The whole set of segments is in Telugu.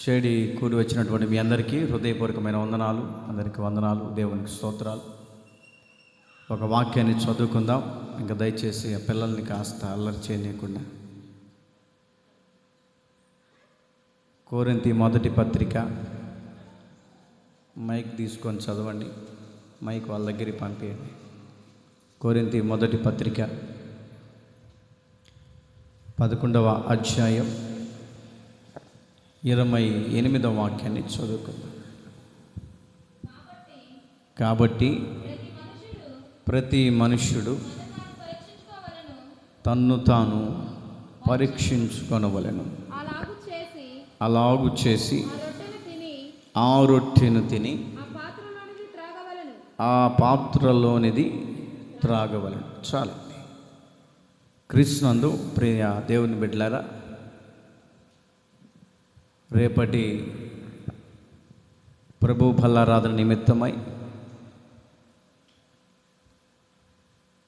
చేడి కూడి వచ్చినటువంటి మీ అందరికీ హృదయపూర్వకమైన వందనాలు. అందరికీ వందనాలు, దేవునికి స్తోత్రాలు. ఒక వాక్యాన్ని చదువుకుందాం. ఇంకా దయచేసి ఆ పిల్లల్ని కాస్త అల్లరి చేయనీయకుండా. కొరింథీ మొదటి పత్రిక, మైక్ తీసుకొని చదవండి. మైక్ వాళ్ళ దగ్గరికి పంపించండి. కొరింథీ మొదటి పత్రిక 11వ అధ్యాయం 28వ వాక్యాన్ని చదువుకుందాం. కాబట్టి ప్రతి మనుష్యుడు తన్ను తాను పరీక్షించుకొనవలెను. అలాగు చేసి ఆ రొట్టెను తిని ఆ పాత్రలోనిది త్రాగవలెను. చాలు. క్రీస్తునందు ప్రియ దేవుని బిడ్డలారా, రేపటి ప్రభు బలారాధన నిమిత్తమై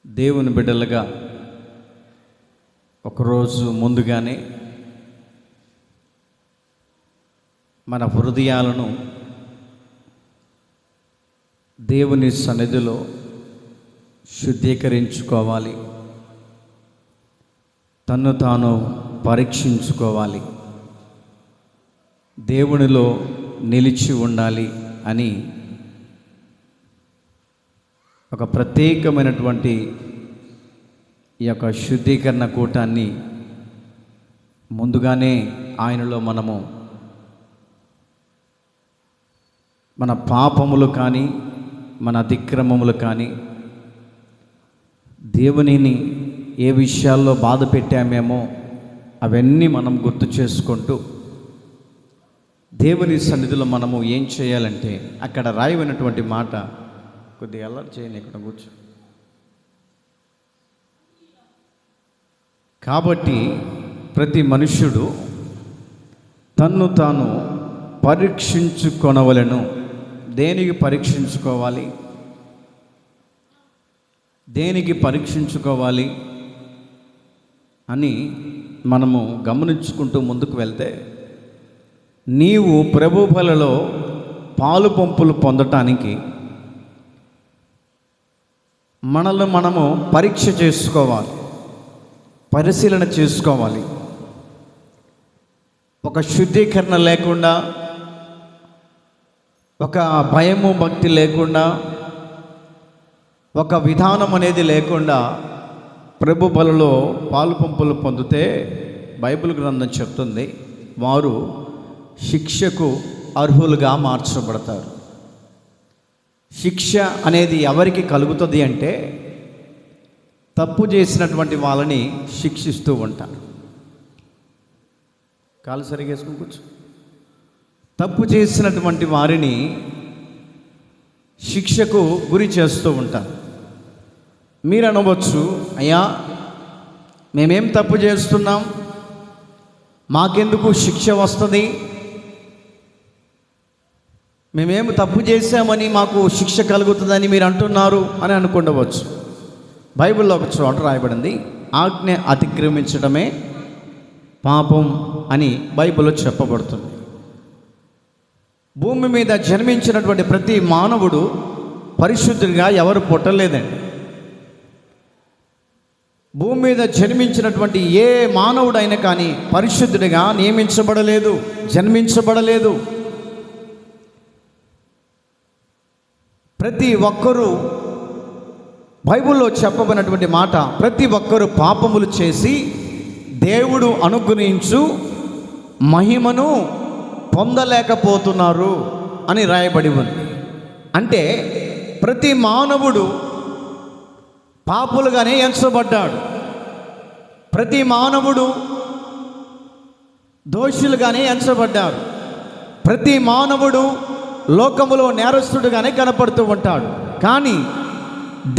దేవుని బిడ్డలుగా ఒకరోజు ముందుగానే మన హృదయాలను దేవుని సన్నిధిలో శుద్ధీకరించుకోవాలి, తన్ను తాను పరీక్షించుకోవాలి, దేవునిలో నిలిచి ఉండాలి అని ఒక ప్రత్యేకమైనటువంటి ఈ యొక్క శుద్ధీకరణ కూటాన్ని ముందుగానే ఆయనలో మనము మన పాపములు కానీ మన అతిక్రమములు కానీ దేవునిని ఏ విషయాల్లో బాధ పెట్టామేమో అవన్నీ మనం గుర్తు చేసుకుంటూ దేవుని సన్నిధిలో మనము ఏం చేయాలంటే, అక్కడ రాయబడినటువంటి మాట కొద్దిగా అల్లరి చేయని, ఇక్కడ కూర్చో. కాబట్టి ప్రతి మనుష్యుడు తన్ను తాను పరీక్షించుకొనవలెను. దేనికి పరీక్షించుకోవాలి? దేనికి పరీక్షించుకోవాలి అని మనము గమనించుకుంటూ ముందుకు వెళ్తే, నీవు ప్రభు బలలో పాలు పంపులు పొందటానికి మనల్ని మనము పరీక్ష చేసుకోవాలి, పరిశీలన చేసుకోవాలి. ఒక శుద్ధీకరణ లేకుండా, ఒక భయము భక్తి లేకుండా, ఒక విధానం అనేది లేకుండా ప్రభు బలలో పాలు పంపులు పొందితే బైబిల్ గ్రంథం చెప్తుంది, వారు శిక్షకు అర్హులుగా మార్చబడతారు. శిక్ష అనేది ఎవరికి కలుగుతుంది అంటే, తప్పు చేసినటువంటి వాళ్ళని శిక్షిస్తూ ఉంటారు. కాలు సరిగా వేసుకుని కూర్చో. తప్పు చేసినటువంటి వారిని శిక్షకు గురి చేస్తూ ఉంటారు. మీరు అనవచ్చు, అయ్యా మేమేం తప్పు చేస్తున్నాం, మాకెందుకు శిక్ష వస్తుంది, మేమేమి తప్పు చేశామని మాకు శిక్ష కలుగుతుందని మీరు అంటున్నారు అని అనుకుండవచ్చు. బైబిల్లో ఒక చోట రాయబడింది, ఆజ్ఞ అతిక్రమించడమే పాపం అని బైబిల్లో చెప్పబడుతుంది. భూమి మీద జన్మించినటువంటి ప్రతి మానవుడు పరిశుద్ధుడిగా ఎవరు పుట్టలేదండి. భూమి మీద జన్మించినటువంటి ఏ మానవుడైనా కానీ పరిశుద్ధుడిగా నియమించబడలేదు, జన్మించబడలేదు. ప్రతి ఒక్కరూ, బైబిల్లో చెప్పబడినటువంటి మాట, ప్రతి ఒక్కరూ పాపములు చేసి దేవుడు అనుగ్రహించు మహిమను పొందలేకపోతున్నారు అని రాయబడి ఉంది. అంటే ప్రతి మానవుడు పాపులుగానే ఎంచబడ్డాడు. ప్రతి మానవుడు దోషులుగానే ఎంచబడ్డారు. ప్రతి మానవుడు లోకములో నేరస్తుడుగానే కనపడుతూ ఉంటాడు. కానీ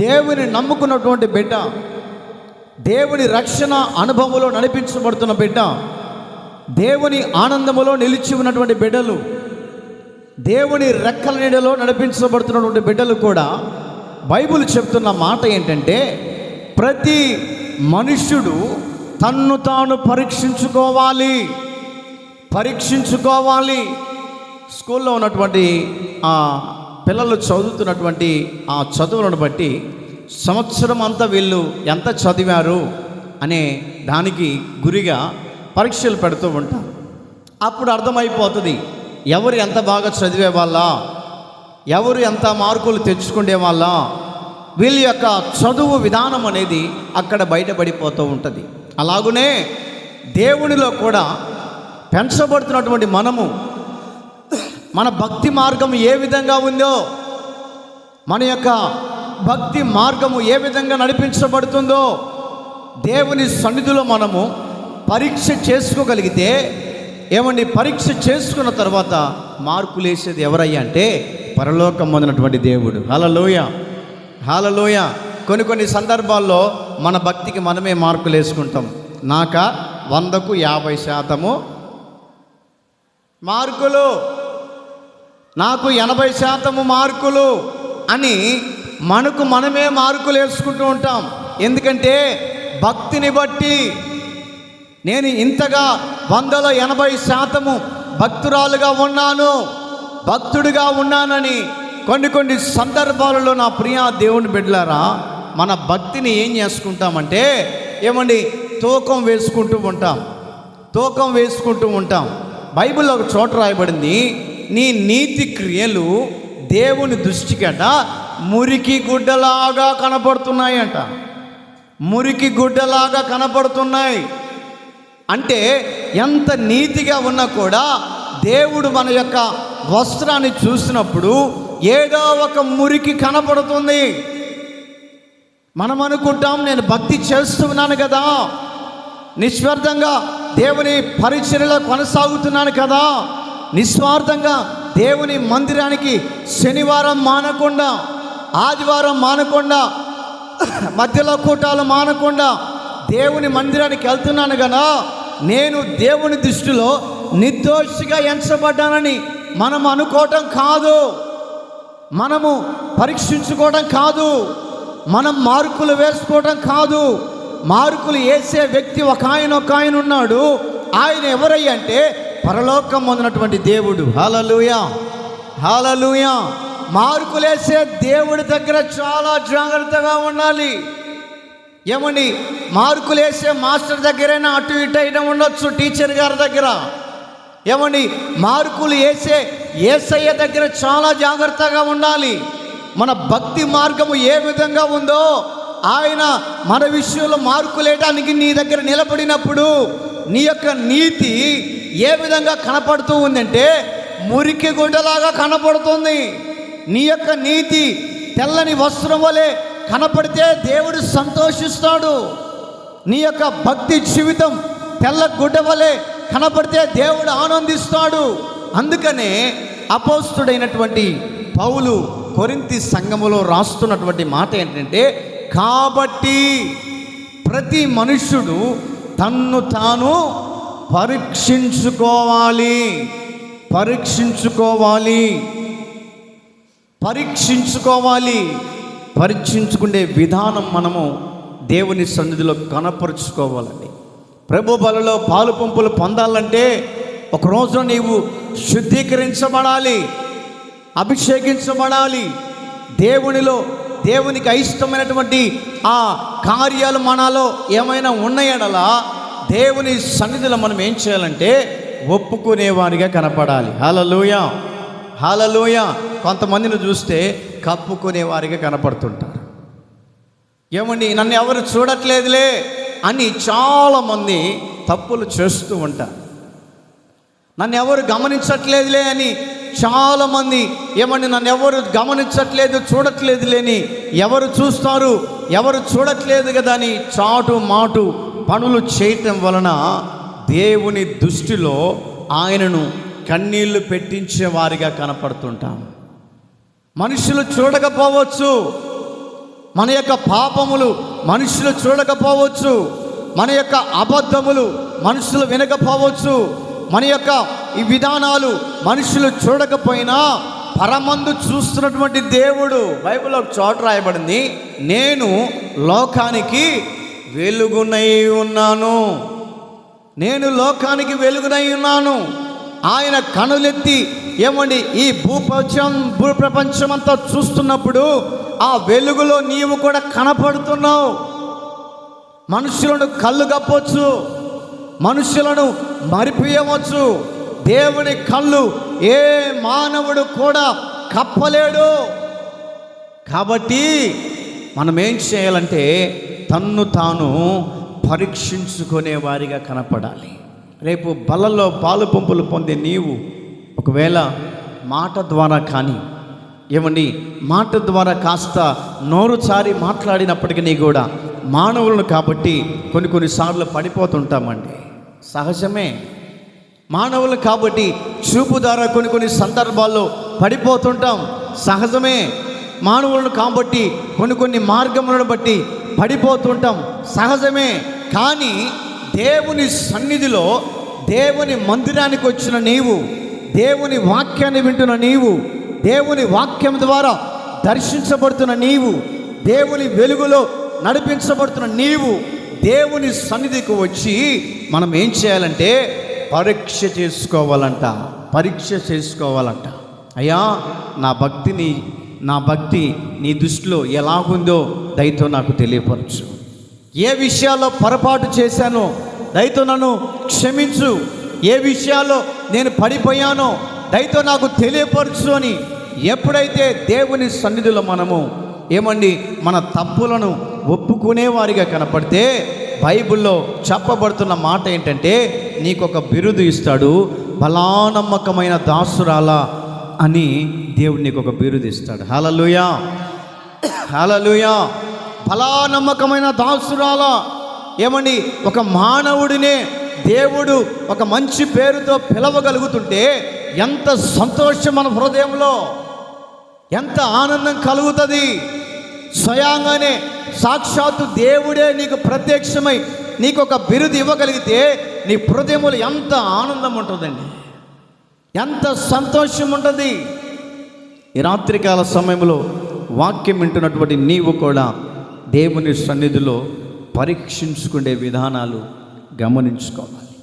దేవుని నమ్ముకున్నటువంటి బిడ్డ, దేవుని రక్షణ అనుభవంలో నడిపించబడుతున్న బిడ్డ, దేవుని ఆనందములో నిలిచి ఉన్నటువంటి బిడ్డలు, దేవుని రెక్కల నీడలో నడిపించబడుతున్నటువంటి బిడ్డలు కూడా బైబిల్ చెప్తున్న మాట ఏంటంటే, ప్రతి మనుష్యుడు తన్ను తాను పరీక్షించుకోవాలి. పరీక్షించుకోవాలి. స్కూల్లో ఉన్నటువంటి ఆ పిల్లలు చదువుతున్నటువంటి ఆ చదువులను బట్టి సంవత్సరం అంతా వీళ్ళు ఎంత చదివారు అనే దానికి గురిగా పరీక్షలు పెడుతూ ఉంటాం. అప్పుడు అర్థమైపోతుంది ఎవరు ఎంత బాగా చదివే వాళ్ళ, ఎవరు ఎంత మార్కులు తెచ్చుకునే వాళ్ళ, వీళ్ళ యొక్క చదువు విధానం అనేది అక్కడ బయటపడిపోతూ ఉంటుంది. అలాగునే దేవునిలో కూడా పెంచబడుతున్నటువంటి మనము మన భక్తి మార్గం ఏ విధంగా ఉందో, మన యొక్క భక్తి మార్గము ఏ విధంగా నడిపించబడుతుందో దేవుని సన్నిధిలో మనము పరీక్ష చేసుకోగలిగితే, ఏమండి, పరీక్ష చేసుకున్న తర్వాత మార్కులు వేసేది ఎవరయ్యా అంటే పరలోకం పొందినటువంటి దేవుడు. హల్లెలూయ, హల్లెలూయ. కొన్ని సందర్భాల్లో మన భక్తికి మనమే మార్కులు వేసుకుంటాం. నాక 100కు 50% మార్కులు, నాకు 80% మార్కులు అని మనకు మనమే మార్కులు వేసుకుంటూ ఉంటాం. ఎందుకంటే భక్తిని బట్టి నేను ఇంతగా 100లో 80% భక్తురాలుగా ఉన్నాను, భక్తుడిగా ఉన్నానని కొన్ని సందర్భాలలో నా ప్రియ దేవుని బిడ్డలారా మన భక్తిని ఏం చేసుకుంటామంటే, ఏమండి, తూకం వేసుకుంటూ ఉంటాం. బైబిల్లో ఒక చోట రాయబడింది, నీ నీతి క్రియలు దేవుని దృష్టికట మురికి గుడ్డలాగా కనపడుతున్నాయంట. మురికి గుడ్డలాగా కనపడుతున్నాయి అంటే ఎంత నీతిగా ఉన్నా కూడా దేవుడు మన యొక్క వస్త్రాన్ని చూసినప్పుడు ఏదో ఒక మురికి కనపడుతుంది. మనం అనుకుంటాం నేను భక్తి చేస్తున్నాను కదా, నిస్వార్థంగా దేవుని పరిచర్యలో కొనసాగుతున్నాను కదా, నిస్వార్థంగా దేవుని మందిరానికి శనివారం మానకుండా, ఆదివారం మానకుండా, మధ్యలో కూటాలు మానకుండా దేవుని మందిరానికి వెళ్తున్నాను కదా, నేను దేవుని దృష్టిలో నిర్దోషిగా ఎంచబడ్డానని మనం అనుకోవటం కాదు, మనము పరీక్షించుకోవడం కాదు, మనం మార్కులు వేసుకోవడం కాదు. మార్కులు వేసే వ్యక్తి ఒక ఆయన ఉన్నాడు. ఆయన ఎవరయ్యా అంటే పరలోకం పొందినటువంటి దేవుడు. హల్లెలూయా, హల్లెలూయా. మార్కులు వేసే దేవుడి దగ్గర చాలా జాగ్రత్తగా ఉండాలి. ఏమండి, మార్కులు వేసే మాస్టర్ దగ్గరైనా అటు ఇటు అయినా ఉండొచ్చు, టీచర్ గారి దగ్గర. ఏమండి, మార్కులు వేసే యేసయ్య దగ్గర చాలా జాగ్రత్తగా ఉండాలి. మన భక్తి మార్గము ఏ విధంగా ఉందో ఆయన మన విషయంలో మార్కులు వేయడానికి నీ దగ్గర నిలబడినప్పుడు నీ యొక్క నీతి ఏ విధంగా కనపడుతూ ఉందంటే మురికి గుడ్డలాగా కనపడుతుంది. నీ యొక్క నీతి తెల్లని వస్త్రం వలె కనపడితే దేవుడు సంతోషిస్తాడు. నీ యొక్క భక్తి జీవితం తెల్ల గుడ్డ వలె కనపడితే దేవుడు ఆనందిస్తాడు. అందుకనే అపోస్తుడైనటువంటి పౌలు కొరింథీ సంఘములో రాస్తున్నటువంటి మాట ఏంటంటే, కాబట్టి ప్రతి మనుష్యుడు తన్ను తాను పరీక్షించుకోవాలి. పరీక్షించుకునే విధానం మనము దేవుని సన్నిధిలో కనపరుచుకోవాలండి. ప్రభు బలలో పాలు పంపులు పొందాలంటే ఒక రోజున నీవు శుద్ధీకరించబడాలి, అభిషేకించబడాలి. దేవునికి అయిష్టమైనటువంటి ఆ కార్యాలు మనలో ఏమైనా ఉన్నాయనలా దేవుని సన్నిధిలో మనం ఏం చేయాలంటే ఒప్పుకునేవారిగా కనపడాలి. హల్లెలూయా, హల్లెలూయా. కొంతమందిని చూస్తే కప్పుకునేవారిగా కనపడుతుంటారు. ఏమండి, నన్ను ఎవరు చూడట్లేదులే అని చాలామంది తప్పులు చేస్తూ ఉంటారు. నన్ను ఎవరు గమనించట్లేదులే అని చాలామంది, ఏమండి, నన్ను ఎవరు గమనించట్లేదు, చూడట్లేదులేని ఎవరు చూస్తారు, ఎవరు చూడట్లేదు కదా అని చాటు మాటు పనులు చేయటం వలన దేవుని దృష్టిలో ఆయనను కన్నీళ్లు పెట్టించే వారిగా కనపడుతుంటాం. మనుషులు చూడకపోవచ్చు, మన యొక్క పాపములు మనుషులు చూడకపోవచ్చు, మన యొక్క అబద్ధములు మనుషులు వినకపోవచ్చు, మన యొక్క ఈ విధానాలు మనుషులు చూడకపోయినా పరమందు చూస్తున్నటువంటి దేవుడు. బైబిల్లో ఒక చోట రాయబడింది, నేను లోకానికి వెలుగునై ఉన్నాను. నేను లోకానికి వెలుగునై ఉన్నాను. ఆయన కనులెత్తి ఏమండి ఈ భూప్రపంచమంతా చూస్తున్నప్పుడు ఆ వెలుగులో నీవు కూడా కనపడుతున్నావు. మనుషులను కళ్ళు కప్పొచ్చు, మనుషులను మరిపియవచ్చు, దేవుని కళ్ళు ఏ మానవుడు కూడా కప్పలేడు. కాబట్టి మనం ఏం చేయాలంటే తన్ను తాను పరీక్షించుకునే వారిగా కనపడాలి. రేపు బలలో పాలు పంపులు పొందే నీవు ఒకవేళ మాట ద్వారా కానీ ఏమండి మాట ద్వారా కాస్త నోరు చారి మాట్లాడినప్పటికీ కూడా మానవులను కాబట్టి కొన్నిసార్లు పడిపోతుంటామండి, సహజమే. మానవులు కాబట్టి చూపు ద్వారా కొన్ని సందర్భాల్లో పడిపోతుంటాం, సహజమే. మానవులను కాబట్టి కొన్ని మార్గములను బట్టి పడిపోతుంటాం, సహజమే. కానీ దేవుని సన్నిధిలో దేవుని మందిరానికి వచ్చిన నీవు, దేవుని వాక్యాన్ని వింటున్న నీవు, దేవుని వాక్యం ద్వారా దర్శించబడుతున్న నీవు, దేవుని వెలుగులో నడిపించబడుతున్న నీవు దేవుని సన్నిధికి వచ్చి మనం ఏం చేయాలంటే పరీక్ష చేసుకోవాలంట. అయ్యా నా భక్తి నీ దృష్టిలో ఎలాగుందో దయతో నాకు తెలియపరచు. ఏ విషయాల్లో పొరపాటు చేశానో దయతో నన్ను క్షమించు. ఏ విషయాల్లో నేను పడిపోయానో దయతో నాకు తెలియపరచు అని ఎప్పుడైతే దేవుని సన్నిధిలో మనము ఏమండి మన తప్పులను ఒప్పుకునేవారిగా కనపడితే బైబిల్లో చెప్పబడుతున్న మాట ఏంటంటే నీకు ఒక బిరుదు ఇస్తాడు, బలానమ్మకమైన దాసురాలా అని దేవుడు నీకు ఒక బిరుదు ఇస్తాడు. హల్లెలూయా, హల్లెలూయా. బలానమ్మకమైన దాసురాలా. ఏమండి ఒక మానవుడినే దేవుడు ఒక మంచి పేరుతో పిలవగలుగుతుంటే ఎంత సంతోషం మన హృదయంలో, ఎంత ఆనందం కలుగుతుంది. స్వయంగానే సాక్షాత్తు దేవుడే నీకు ప్రత్యక్షమై నీకు ఒక బిరుదు ఇవ్వగలిగితే నీ హృదయంలో ఎంత ఆనందం ఉంటుందండి, ఎంత సంతోషం ఉంటుంది. ఈ రాత్రికాల సమయంలో వాక్యం వింటున్నటువంటి నీవు కూడా దేవుని సన్నిధిలో పరీక్షించుకునే విధానాలు గమనించుకోవాలి.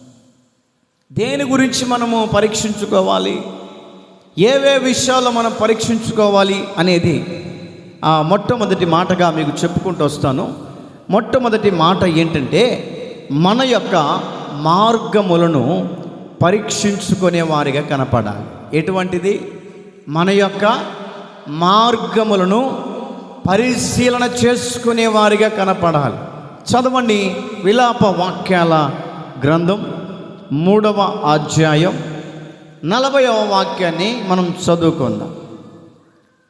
దేని గురించి మనము పరీక్షించుకోవాలి, ఏవే విషయాల్లో మనం పరీక్షించుకోవాలి అనేది మొట్టమొదటి మాటగా మీకు చెప్పుకుంటూ వస్తాను. మొట్టమొదటి మాట ఏంటంటే మన యొక్క మార్గములను పరీక్షించుకునే వారిగా కనపడాలి. ఎటువంటిది? మన యొక్క మార్గములను పరిశీలన చేసుకునే వారిగా కనపడాలి. చదవండి విలాప వాక్యాల గ్రంథం 3వ అధ్యాయం 40వ వాక్యాన్ని మనం చదువుకుందాం.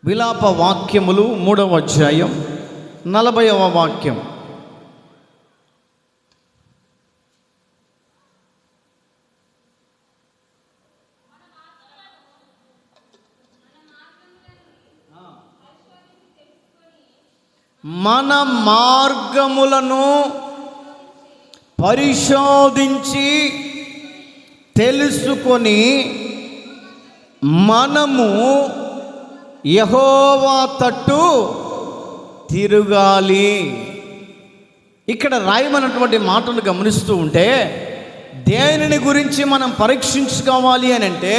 విలాప వాక్యములు 3వ అధ్యాయం 40వ వాక్యం. మన మార్గములను పరిశోధించి తెలుసుకొని మనము యెహోవా తట్టు తిరగాలి. ఇక్కడ రాయమన్నటువంటి మాటలు గమనిస్తూ ఉంటే దేనిని గురించి మనం పరీక్షించుకోవాలి అని అంటే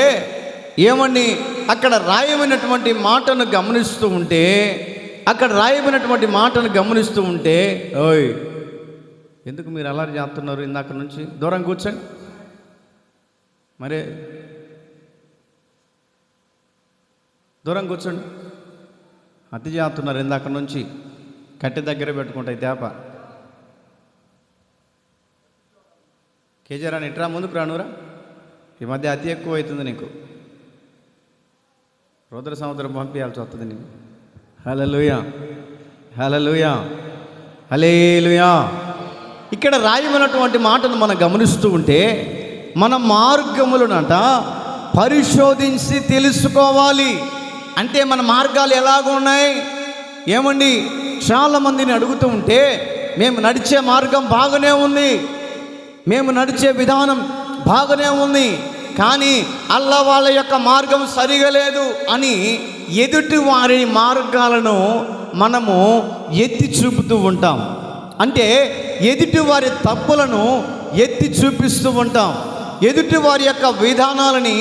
ఏమండి అక్కడ రాయమైనటువంటి మాటను గమనిస్తూ ఉంటే ఓయ్ ఎందుకు మీరు అల్లరి చేస్తున్నారు? ఇందాక నుంచి దూరం కూర్చోండి. మరే దూరం కూర్చోండి. అతి చేస్తున్నారు ఇందాక నుంచి. కట్టె దగ్గర పెట్టుకుంటాయి తేప. కేజీరాని ఇట్రా ముందుకు రానురా. ఈ మధ్య అతి ఎక్కువ అవుతుంది నీకు. రుద్ర సముద్రం పంపించాల్సి వస్తుంది నీకు. హల్లెలూయా, హల్లెలూయా, హల్లెలూయా. ఇక్కడ రాయమన్నటువంటి మాటను మనం గమనిస్తూ ఉంటే మన మార్గములనట పరిశోధించి తెలుసుకోవాలి. అంటే మన మార్గాలు ఎలాగున్నాయి? ఏమండి చాలామందిని అడుగుతూ ఉంటే మేము నడిచే మార్గం బాగానే ఉంది, మేము నడిచే విధానం బాగానే ఉంది, కానీ అల్లా వాళ్ళ యొక్క మార్గం సరిగా లేదు అని ఎదుటి వారి మార్గాలను మనము ఎత్తి చూపుతూ ఉంటాం. అంటే ఎదుటి వారి తప్పులను ఎత్తి చూపిస్తూ ఉంటాం. ఎదుటి వారి యొక్క విధానాలని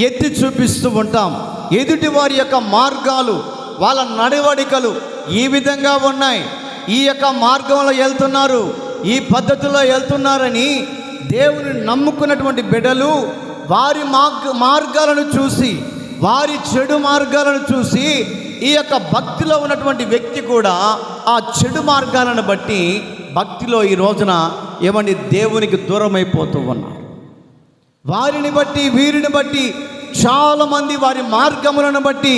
ఎత్తి చూపిస్తూ ఉంటాం. ఎదుటి వారి యొక్క మార్గాలు, వాళ్ళ నడవడికలు ఈ విధంగా ఉన్నాయి, ఈ యొక్క మార్గంలో వెళ్తున్నారు, ఈ పద్ధతిలో వెళ్తున్నారని దేవుని నమ్ముకున్నటువంటి బిడ్డలు వారి మార్గాలను చూసి, వారి చెడు మార్గాలను చూసి ఈ యొక్క భక్తిలో ఉన్నటువంటి వ్యక్తి కూడా ఆ చెడు మార్గాలను బట్టి భక్తిలో ఈ రోజున ఏమండి దేవునికి దూరం అయిపోతూ ఉన్నారు. వారిని బట్టి వీరిని బట్టి చాలామంది వారి మార్గములను బట్టి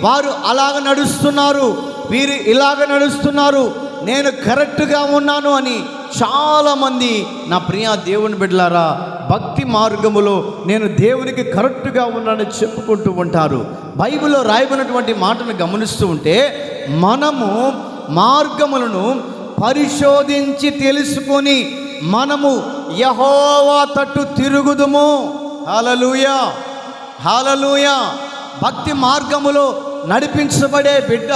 వారు అలాగ నడుస్తున్నారు, వీరు ఇలాగ నడుస్తున్నారు, నేను కరెక్ట్గా ఉన్నాను అని చాలామంది నా ప్రియ దేవుని బిడ్డలారా భక్తి మార్గములో నేను దేవునికి కరెక్ట్గా ఉన్నానని చెప్పుకుంటూ ఉంటారు. బైబిల్లో రాయబడినటువంటి మాటను గమనిస్తూ ఉంటే మనము మార్గములను పరిశోధించి తెలుసుకొని మనము యెహోవా తట్టు తిరుగుదుము. హల్లెలూయా, హల్లెలూయా. భక్తి మార్గములో నడిపించబడే బిడ్డ,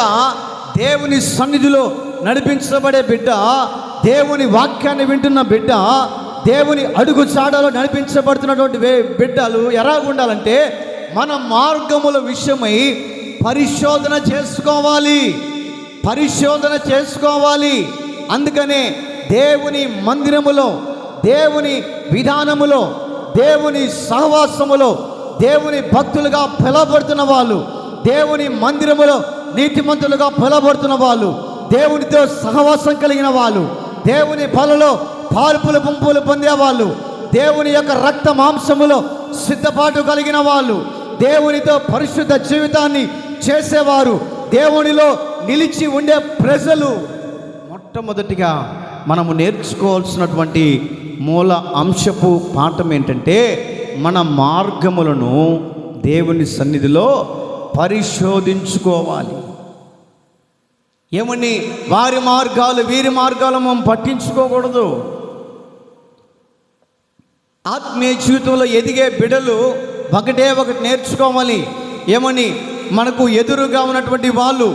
దేవుని సన్నిధిలో నడిపించబడే బిడ్డ, దేవుని వాక్యాన్ని వింటున్న బిడ్డ, దేవుని అడుగు చాడలో నడిపించబడుతున్నటువంటి బిడ్డలు ఎలా ఉండాలంటే మన మార్గముల విషయమై పరిశోధన చేసుకోవాలి, పరిశోధన చేసుకోవాలి. అందుకనే దేవుని మందిరములో, దేవుని విధానములో, దేవుని సహవాసములో దేవుని భక్తులుగా పిలవబడుతున్న వాళ్ళు, దేవుని మందిరములో నీతిమంతులుగా పిలవబడుతున్న వాళ్ళు, దేవునితో సహవాసం కలిగిన వాళ్ళు, దేవుని బలలో పాల్పులు పుంపులు పొందేవాళ్ళు, దేవుని యొక్క రక్త మాంసములో సిద్ధపాటు కలిగిన వాళ్ళు, దేవునితో పరిశుద్ధ జీవితాన్ని చేసేవారు, దేవునిలో నిలిచి ఉండే ప్రజలు. మొట్టమొదటిగా మనము నేర్చుకోవాల్సినటువంటి మూల అంశపు పాఠం ఏంటంటే మన మార్గములను దేవుని సన్నిధిలో పరిశోధించుకోవాలి. ఏమని వారి మార్గాలు వీరి మార్గాలు మనం పట్టించుకోకూడదు. ఆత్మీయ జీవితంలో ఎదిగే బిడ్డలు ఒకటి నేర్చుకోవాలి. ఏమని మనకు ఎదురుగా ఉన్నటువంటి వాళ్ళు,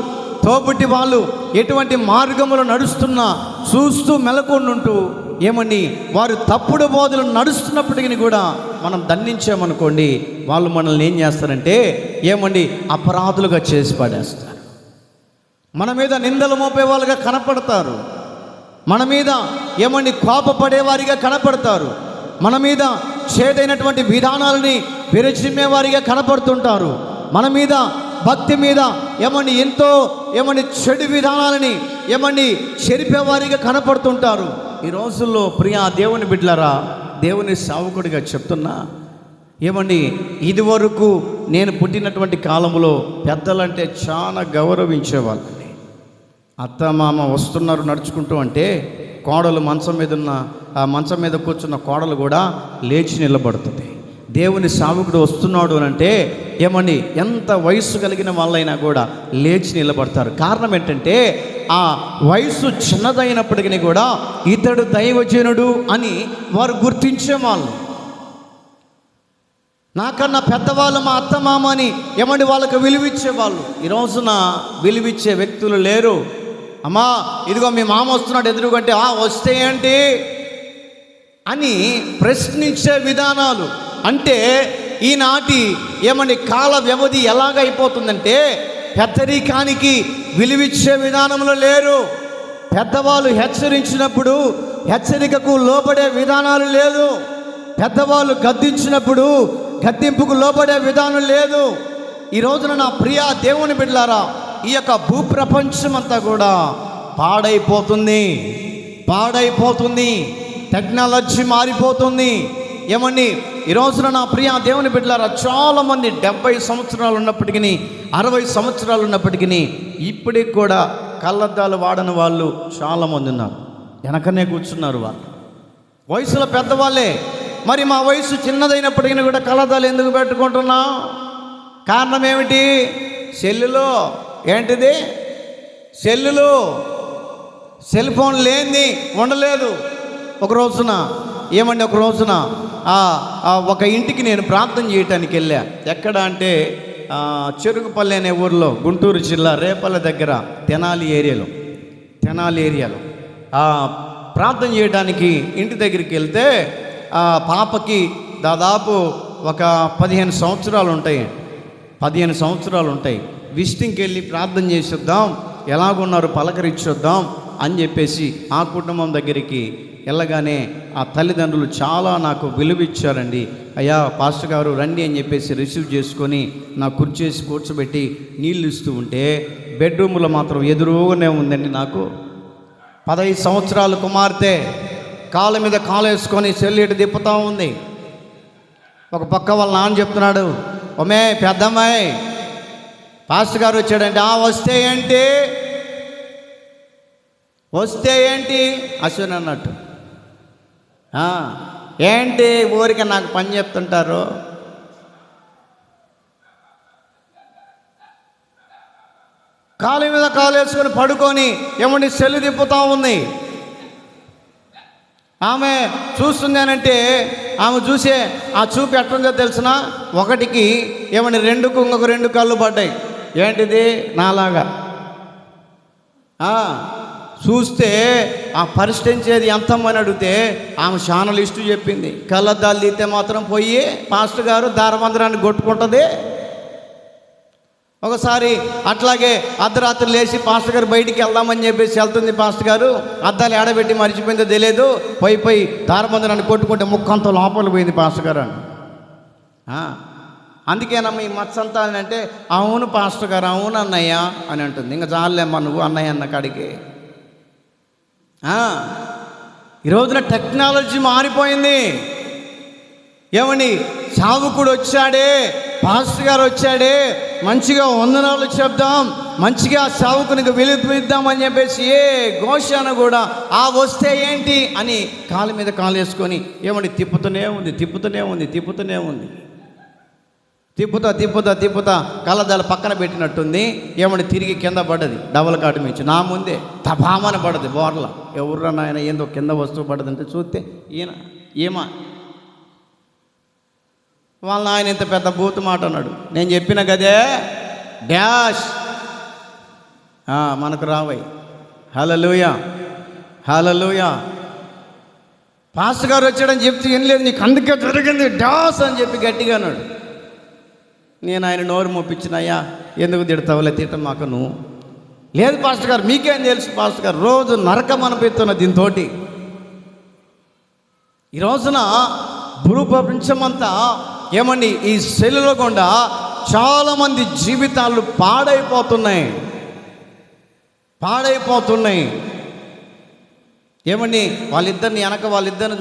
తోబుట్టి వాళ్ళు ఎటువంటి మార్గములు నడుస్తున్నా చూస్తూ మెలకొండుంటూ ఏమని వారు తప్పుడు బోధలు నడుస్తున్నప్పటికీ కూడా మనం దండించామనుకోండి, వాళ్ళు మనల్ని ఏం చేస్తారంటే ఏమండి అపరాధులుగా చేసి పడేస్తారు. మన మీద నిందలు మోపే వాళ్ళుగా కనపడతారు, మన మీద ఏమండి కోపపడేవారిగా కనపడతారు, మన మీద చేదైనటువంటి విధానాలని విరచిమ్మేవారిగా కనపడుతుంటారు, మన మీద భక్తి మీద ఏమండి ఎంతో ఏమండి చెడు విధానాలని ఏమండి చెరిపేవారిగా కనపడుతుంటారు. ఈ రోజుల్లో ప్రియా దేవుని బిడ్డలారా, దేవుని సేవకుడిగా చెప్తున్నా, ఏమండి ఇదివరకు నేను పుట్టినటువంటి కాలంలో పెద్దలంటే చాలా గౌరవించేవాళ్ళని. అత్త మామ వస్తున్నారు నడుచుకుంటూ అంటే కోడలు మంచం మీద కూర్చున్న కోడలు కూడా లేచి నిలబడుతుంది. దేవుని సేవకుడు వస్తున్నాడు అని అంటే ఏమండి ఎంత వయసు కలిగిన వాళ్ళైనా కూడా లేచి నిలబడతారు. కారణం ఏంటంటే ఆ వయసు చిన్నదైనప్పటికీ కూడా ఇతడు దైవజనుడు అని వారు గుర్తించేవాళ్ళు. నాకన్నా పెద్దవాళ్ళు మా అత్త మామ అని ఏమండి వాళ్ళకు విలువిచ్చేవాళ్ళు. ఈ రోజున విలువిచ్చే వ్యక్తులు లేరు. అమ్మా ఇదిగో మీ మామ వస్తున్నాడు ఎదురుగంటే వస్తే ఏంటి అని ప్రశ్నించే విధానాలు. అంటే ఈనాటి ఏమండి కాల వ్యవధి ఎలాగైపోతుందంటే పెద్దరికానికి విలువిచ్చే విధానంలో లేరు. పెద్దవాళ్ళు హెచ్చరించినప్పుడు హెచ్చరికకు లోబడే విధానాలు లేదు. పెద్దవాళ్ళు గద్దించినప్పుడు గద్దింపుకు లోబడే విధానం లేదు. ఈ రోజున నా ప్రియ దేవుని బిడ్డలారా, ఈ యొక్క భూప్రపంచం అంతా కూడా పాడైపోతుంది. టెక్నాలజీ మారిపోతుంది. ఏమండి ఈ రోజున నా ప్రియ దేవుని బిడ్డలారా, చాలామంది 70 సంవత్సరాలు ఉన్నప్పటికీ 60 సంవత్సరాలు ఉన్నప్పటికీ ఇప్పటికి కూడా కళ్ళద్దాలు వాడని వాళ్ళు చాలామంది ఉన్నారు. వెనకనే కూర్చున్నారు వాళ్ళు, వయసులో పెద్దవాళ్ళే. మరి మా వయసు చిన్నదైనప్పటికీ కూడా కళ్ళద్దాలు ఎందుకు పెట్టుకుంటున్నాం? కారణం ఏమిటి? సెల్లులో ఏంటిది సెల్ ఫోన్ లేనిది ఉండలేదు. ఒక రోజున ఒక ఇంటికి నేను ప్రార్థన చేయటానికి వెళ్ళా. ఎక్కడ అంటే చెరుకుపల్లి అనే ఊర్లో, గుంటూరు జిల్లా రేపల్ల దగ్గర తెనాలి ఏరియాలో ప్రార్థన చేయడానికి ఇంటి దగ్గరికి వెళ్తే పాపకి దాదాపు ఒక 15 సంవత్సరాలు ఉంటాయి. 15 సంవత్సరాలు ఉంటాయి. విజిటింగ్కి వెళ్ళి ప్రార్థన చేసొద్దాం, ఎలాగున్నారు పలకరించొద్దాం అని చెప్పేసి ఆ కుటుంబం దగ్గరికి వెళ్ళగానే ఆ తల్లిదండ్రులు చాలా నాకు విలువిచ్చారండి. అయ్యా పాస్టర్ గారు రండి అని చెప్పేసి రిసీవ్ చేసుకొని నా కుర్చేసి కూర్చోబెట్టి నీళ్ళు ఇస్తూ ఉంటే బెడ్రూమ్లో మాత్రం ఎదురుగానే ఉందండి నాకు 15 సంవత్సరాల కుమార్తె కాళ్ళ మీద కాలు వేసుకొని చెల్లిటి తిప్పుతూ ఉంది. ఒక పక్క వాళ్ళ నాన్న చెప్తున్నాడు, ఓమే పెద్దమ్మాయి పాస్టర్ గారు వచ్చాడంటే వస్తే ఏంటి అశ్విన్ అన్నట్టు, ఏంటి ఊరికే నాకు పని చెప్తుంటారు. కాలు మీద కాలు వేసుకొని పడుకొని ఏమండి సెల్లు తిప్పుతూ ఉంది. ఆమె చూస్తుంది అనంటే ఆమె చూసే ఆ చూపు ఎట్లుందో తెలిసిన, ఒకటికి ఏమని రెండుకు ఇంకొక 2 కళ్ళు పడ్డాయి. ఏంటిది నాలాగా చూస్తే ఆ పరిష్కరించేది ఎంతమ్మని అడిగితే ఆమె చాలా లిస్టు చెప్పింది. కళ్ళద్దాలు తీస్తే మాత్రం పోయి పాస్టర్ గారు దారబంధరాన్ని కొట్టుకుంటుంది. ఒకసారి అట్లాగే అర్ధరాత్రి లేచి పాస్టర్ గారు బయటికి వెళ్దామని చెప్పేసి వెళ్తుంది. పాస్టర్ గారు అద్దాలు ఏడబెట్టి మర్చిపోయిందో తెలియదు, పోయి దారబంధరాన్ని కొట్టుకుంటే ముక్కంతా లోపల పోయింది పాస్టర్ గారు అని. అందుకేనమ్మా ఈ మత్సంతా అని అంటే అవును పాస్టర్ గారు, అవును అన్నయ్య అని అంటుంది. ఇంకా చాలేమ్మా నువ్వు అన్నయ్య అన్న కాడికి. ఈ రోజున టెక్నాలజీ మారిపోయింది. ఏమని సావుకుడు వచ్చాడే, పాస్టర్ గారు వచ్చాడే, మంచిగా వందనాలు చెప్దాం, మంచిగా సావుకునికి వెలుగుద్దామని చెప్పేసి ఏ ఘోషణ కూడా వస్తే ఏంటి అని కాళ్ళ మీద కాలు వేసుకొని ఏమని తిప్పుతూనే ఉంది. తిప్పుతా కళ్ళద్దాలు పక్కన పెట్టినట్టుంది. ఏమని తిరిగి కింద పడ్డది. డబల్ కాటు మించి నా ముందే తపామని పడ్డది. బోర్ల ఎవర్రా నాయన ఏందో కింద వస్తువు పడ్డదంటే చూస్తే ఏమా వాళ్ళ ఆయన ఇంత పెద్ద బూతు మాట అన్నాడు. నేను చెప్పిన గదే డాష్ మనకు రావై. హల్లెలూయా పాస్టర్ గారు వచ్చాడని చెప్తే ఏం లేదు, నీకు అందుకే జరిగింది డాష్ అని చెప్పి గట్టిగా అన్నాడు. నేను ఆయన నోరు మొప్పించినయ్యా, ఎందుకు తిడతావులే, తిట్ట మాకు నువ్వు లేదు పాస్టర్ గారు, మీకేం తెలుసు పాస్టర్ గారు, రోజు నరకం అనిపిస్తున్న దీంతో. ఈ రోజున భూ ప్రపంచమంతా ఏమండి ఈ సెల్లులో గుండా చాలామంది జీవితాలు పాడైపోతున్నాయి. ఏమండి వాళ్ళిద్దరిని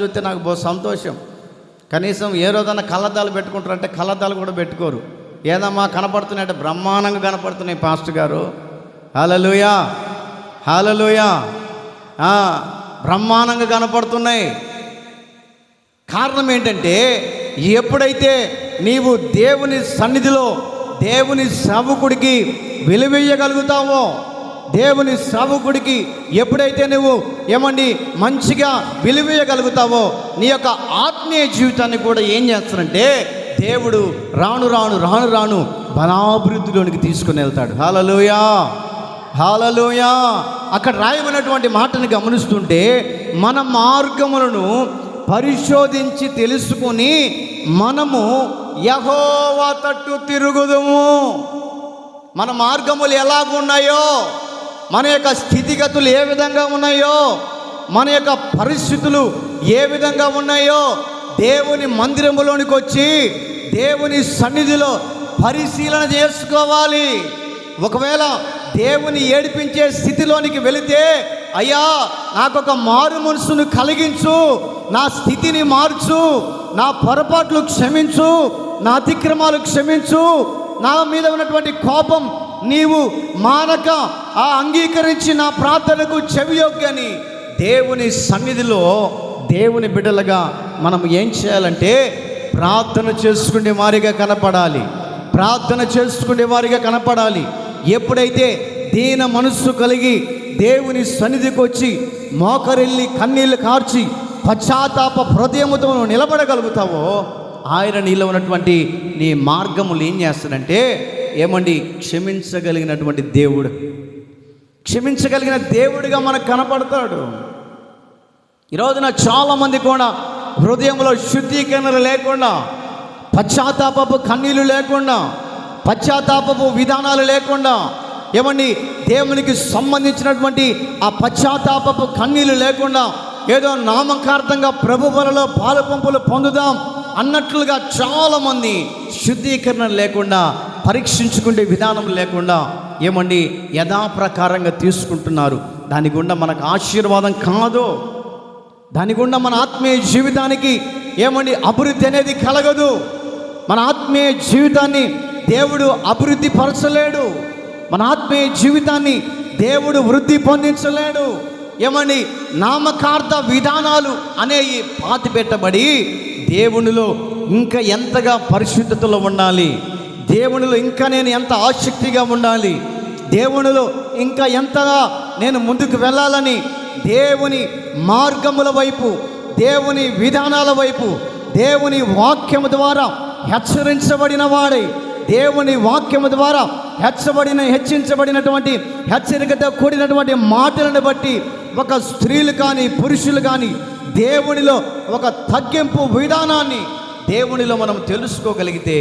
చూస్తే నాకు బహు సంతోషం. కనీసం ఏ రోజన్నా కళ్ళద్దాలు పెట్టుకుంటారంటే కళ్ళద్దాలు కూడా పెట్టుకోరు. ఏదమ్మా కనపడుతున్నాయంటే బ్రహ్మాండంగా కనపడుతున్నాయి పాస్టర్ గారు. హల్లెలూయా బ్రహ్మాండంగా కనపడుతున్నాయి. కారణం ఏంటంటే ఎప్పుడైతే నీవు దేవుని సన్నిధిలో దేవుని సేవకుడికి వెలువెయ్యగలుగుతావో, దేవుని సేవకుడికి ఎప్పుడైతే నువ్వు ఏమండి మంచిగా వెలువెయ్యగలుగుతావో, నీ యొక్క ఆత్మీయ జీవితాన్ని కూడా ఏం చేస్తారంటే దేవుడు రాను బలాభివృద్ధిలోనికి తీసుకుని వెళ్తాడు. హల్లెలూయా అక్కడ రాయబడినటువంటి మాటను గమనిస్తుంటే మన మార్గములను పరిశోధించి తెలుసుకొని మనము యెహోవా తట్టు తిరుగుదుము. మన మార్గములు ఎలాగున్నాయో, మన యొక్క స్థితిగతులు ఏ విధంగా ఉన్నాయో, మన యొక్క పరిస్థితులు ఏ విధంగా ఉన్నాయో దేవుని మందిరములోనికి వచ్చి దేవుని సన్నిధిలో పరిశీలన చేసుకోవాలి. ఒకవేళ దేవుని ఏడిపించే స్థితిలోనికి వెళితే, అయ్యా నాకొక మారు మనసును కలిగించు, నా స్థితిని మార్చు, నా పొరపాట్లు క్షమించు, నా అతిక్రమాలు క్షమించు, నా మీద ఉన్నటువంటి కోపం నీవు మానక అంగీకరించి నా ప్రార్థనకు చెవియొగ్గని దేవుని సన్నిధిలో దేవుని బిడ్డలుగా మనం ఏం చేయాలంటే ప్రార్థన చేసుకునే వారిగా కనపడాలి. ఎప్పుడైతే దీన మనస్సు కలిగి దేవుని సన్నిధికి వచ్చి మోకరిల్లి కన్నీళ్లు కార్చి పశ్చాత్తాప హృదయముతో నిలబడగలుగుతావో, ఆయన నీలో ఉన్నటువంటి నీ మార్గములు ఏం చేస్తాడంటే ఏమండి క్షమించగలిగిన దేవుడిగా మనకు కనపడతాడు. ఈ రోజున చాలామంది కూడా హృదయంలో శుద్ధీకరణ లేకుండా, పశ్చాత్తాపపు కన్నీళ్ళు లేకుండా, పశ్చాత్తాపపు విధానాలు లేకుండా, ఏమండి దేవునికి సంబంధించినటువంటి ఆ పశ్చాత్తాపపు కన్నీళ్ళు లేకుండా ఏదో నామకార్థంగా ప్రభు బలలో పాలు పంపులు పొందుదాం అన్నట్లుగా చాలామంది శుద్ధీకరణ లేకుండా, పరీక్షించుకునే విధానం లేకుండా ఏమండి యథాప్రకారంగా తీసుకుంటున్నారు. దాని గుండా మనకు ఆశీర్వాదం కాదు, దాని గుండా మన ఆత్మీయ జీవితానికి ఏమండి అభివృద్ధి అనేది కలగదు. మన ఆత్మీయ జీవితాన్ని దేవుడు అభివృద్ధి పరచలేడు, మన ఆత్మీయ జీవితాన్ని దేవుడు వృద్ధి పొందించలేడు. ఏమండి నామకార్థ విధానాలు అనేవి పాతి పెట్టబడి దేవునిలో ఇంకా ఎంతగా పరిశుద్ధతలో ఉండాలి, దేవునిలో ఇంకా నేను ఎంత ఆసక్తిగా ఉండాలి, దేవునిలో ఇంకా ఎంతగా నేను ముందుకు వెళ్ళాలని దేవుని మార్గముల వైపు, దేవుని విధానాల వైపు, దేవుని వాక్యము ద్వారా హెచ్చరించబడిన వాడై, దేవుని వాక్యము ద్వారా హెచ్చించబడినటువంటి హెచ్చరికతో కూడినటువంటి మాటలను బట్టి ఒక స్త్రీలు కానీ పురుషులు కానీ దేవునిలో ఒక తగ్గింపు విధానాన్ని దేవునిలో మనం తెలుసుకోగలిగితే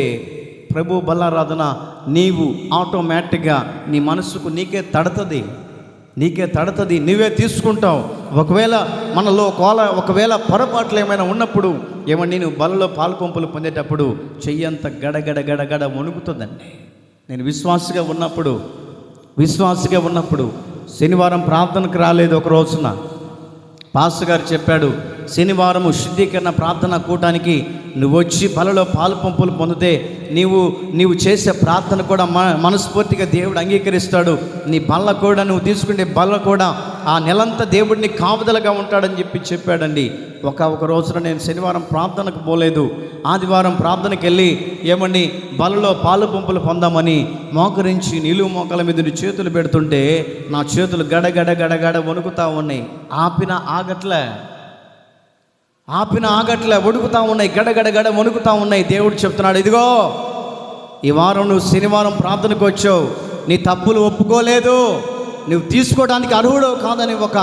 ప్రభు బలారాధన నీవు ఆటోమేటిక్గా నీ మనసుకు నీకే తడుతుంది, నువ్వే తీసుకుంటావు. ఒకవేళ మనలో ఒకవేళ పొరపాట్లు ఏమైనా ఉన్నప్పుడు ఏమన్నా నేను బలలో పాల్పంపులు పొందేటప్పుడు చెయ్యంత గడగడ వణుకుతుందండి. నేను విశ్వాసగా ఉన్నప్పుడు శనివారం ప్రార్థనకు రాలేదు. ఒక రోజున పాస్టర్ గారు చెప్పాడు, శనివారము శుద్ధీకరణ ప్రార్థన కూటానికి నువ్వు వచ్చి బలలో పాలు పంపులు పొందితే నీవు చేసే ప్రార్థన కూడా మనస్ఫూర్తిగా దేవుడు అంగీకరిస్తాడు. నీ బల్ల కూడా నువ్వు తీసుకునే బల్ల కూడా ఆ నెలంతా దేవుడిని కాపుదలగా ఉంటాడని చెప్పాడండి. ఒక రోజున నేను శనివారం ప్రార్థనకు పోలేదు, ఆదివారం ప్రార్థనకి వెళ్ళి ఏమండి బలలో పాలు పంపులు పొందామని మోకరించి నిలువు మోకల మీద చేతులు పెడుతుంటే నా చేతులు గడగడ వణుకుతా ఉన్నాయి. ఆపిన ఆగట్లే వణుకుతా ఉన్నాయి, గడగడ వణుకుతా ఉన్నాయి. దేవుడు చెప్తున్నాడు, ఇదిగో ఈ వారం నువ్వు శనివారం ప్రార్థనకు వచ్చావు, నీ తప్పులు ఒప్పుకోలేదు, నువ్వు తీసుకోవడానికి అర్హుడు కాదని ఒక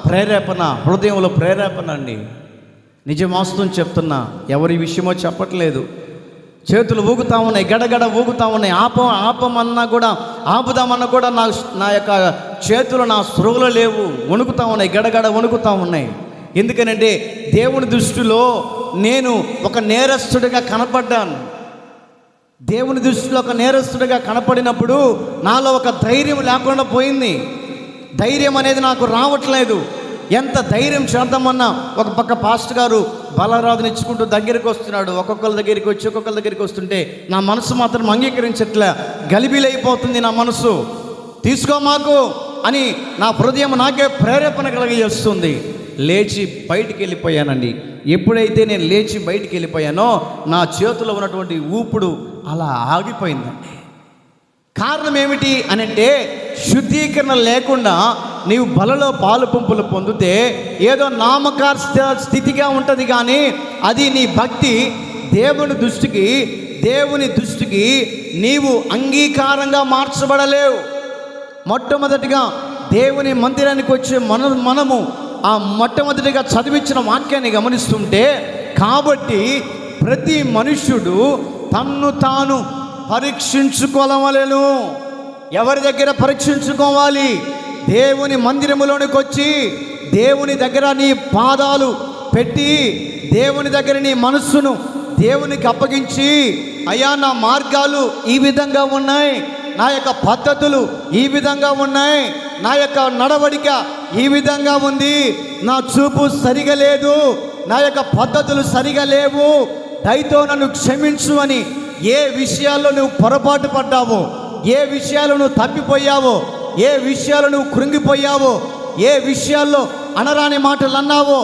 ప్రేరేపణ, హృదయంలో ప్రేరేపణ అండి. నిజమాస్తుని చెప్తున్నా, ఎవరి విషయమో చెప్పట్లేదు. చేతులు ఊగుతూ ఉన్నాయి, గడగడ ఊగుతూ ఉన్నాయి. ఆపమన్నా కూడా, ఆపుదామన్నా కూడా నా యొక్క చేతులు నా స్పృహలో లేవు, వణుకుతూ ఉన్నాయి, గడగడ వణుకుతూ ఉన్నాయి. ఎందుకనంటే దేవుని దృష్టిలో నేను ఒక నేరస్తుడిగా కనపడ్డాను. దేవుని దృష్టిలో ఒక నేరస్తుడిగా కనపడినప్పుడు నాలో ఒక ధైర్యం లేకుండా పోయింది. ధైర్యం అనేది నాకు రావట్లేదు. ఎంత ధైర్యం చేద్దామన్నా ఒక పక్క పాస్టర్ గారు బలారాధన ఇచ్చుకుంటూ దగ్గరికి వస్తున్నాడు. ఒక్కొక్కరి దగ్గరికి వస్తుంటే నా మనసు మాత్రం అంగీకరించట్లే, గలిబిలైపోతుంది నా మనసు. తీసుకో మాకు అని నా హృదయం నాకే ప్రేరేపణ కలిగజేస్తుంది. లేచి బయటికి వెళ్ళిపోయానండి. ఎప్పుడైతే నేను లేచి బయటికి వెళ్ళిపోయానో నా చేతిలో ఉన్నటువంటి ఊపుడు అలా ఆగిపోయిందండి. కారణం ఏమిటి అనంటే, శుద్ధీకరణ లేకుండా నీవు బలలో పాలు పంపులు పొందితే ఏదో నామకార స్థితిగా ఉంటుంది, కానీ అది నీ భక్తి దేవుని దృష్టికి నీవు అంగీకారంగా మార్చబడలేవు. మొట్టమొదటిగా దేవుని మందిరానికి వచ్చే మనము ఆ మొట్టమొదటిగా చదివించిన వాక్యాన్ని గమనిస్తుంటే, కాబట్టి ప్రతి మనుష్యుడు తన్ను తాను పరీక్షించుకోవలెను. ఎవరి దగ్గర పరీక్షించుకోవాలి? దేవుని మందిరములోనికి వచ్చి దేవుని దగ్గర నీ పాదాలు పెట్టి, దేవుని దగ్గర నీ మనస్సును దేవునికి అప్పగించి, అయ్యా నా మార్గాలు ఈ విధంగా ఉన్నాయి, నా యొక్క పద్ధతులు ఈ విధంగా ఉన్నాయి, నా యొక్క నడవడిక ఈ విధంగా ఉంది, నా చూపు సరిగా లేదు, నా యొక్క పద్ధతులు సరిగా లేవు, దయతో నన్ను క్షమించు అని ఏ విషయాల్లో నువ్వు పొరపాటు పడ్డావో, ఏ విషయాలు నువ్వు తప్పిపోయావో, ఏ విషయాలు నువ్వు కృంగిపోయావో, ఏ విషయాల్లో అనరాని మాటలు అన్నావో,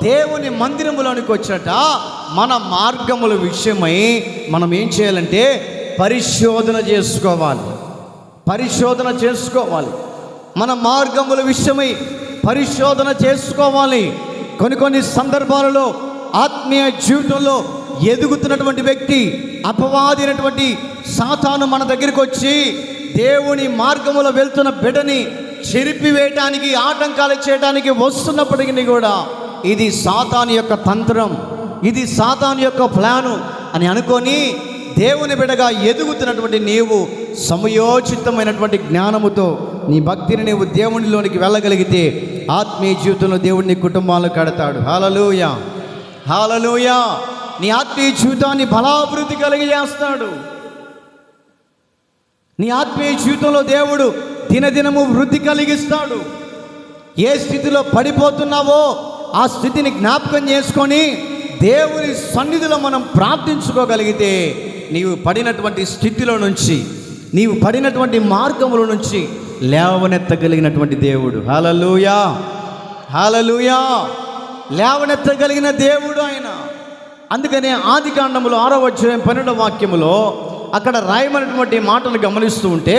దేవుని మందిరములోనికి వచ్చట మన మార్గముల విషయమై మనం ఏం చేయాలంటే పరిశోధన చేసుకోవాలి. మన మార్గముల విషయమై పరిశోధన చేసుకోవాలి. కొన్ని సందర్భాలలో ఆత్మీయ జీవితంలో ఎదుగుతున్నటువంటి వ్యక్తి, అపవాది అయినటువంటి సాతాను మన దగ్గరికి వచ్చి దేవుని మార్గములో వెళ్తున్న బిడ్డని చెరిపివేయటానికి, ఆటంకాలు చేయడానికి వస్తున్నప్పటికీ కూడా ఇది సాతాను యొక్క తంత్రం. ఇది సాతాను యొక్క ప్లాను అని అనుకొని దేవుని బిడ్డగా ఎదుగుతున్నటువంటి నీవు సమయోచితమైనటువంటి జ్ఞానముతో నీ భక్తిని నీవు దేవునిలోనికి వెళ్ళగలిగితే ఆత్మీయ జీవితంలో దేవుడిని కుటుంబాలు కడతాడు. హల్లెలూయా, హల్లెలూయా. నీ ఆత్మీయ జీవితాన్ని బలాభివృద్ధి కలిగజేస్తాడు. నీ ఆత్మీయ జీవితంలో దేవుడు దినదినము వృద్ధి కలిగిస్తాడు. ఏ స్థితిలో పడిపోతున్నావో ఆ స్థితిని జ్ఞాపకం చేసుకొని దేవుని సన్నిధిలో మనం ప్రార్థించుకోగలిగితే నీవు పడినటువంటి స్థితిలో నుంచి, నీవు పడినటువంటి మార్గముల నుంచి లేవనెత్తగలిగినటువంటి దేవుడు. హల్లెలూయా, హల్లెలూయా. లేవనెత్తగలిగిన దేవుడు ఆయన. అందుకనే ఆదికాండములో 6వ అధ్యాయం 12వ వాక్యములో అక్కడ రాయమైనటువంటి మాటలు గమనిస్తూ ఉంటే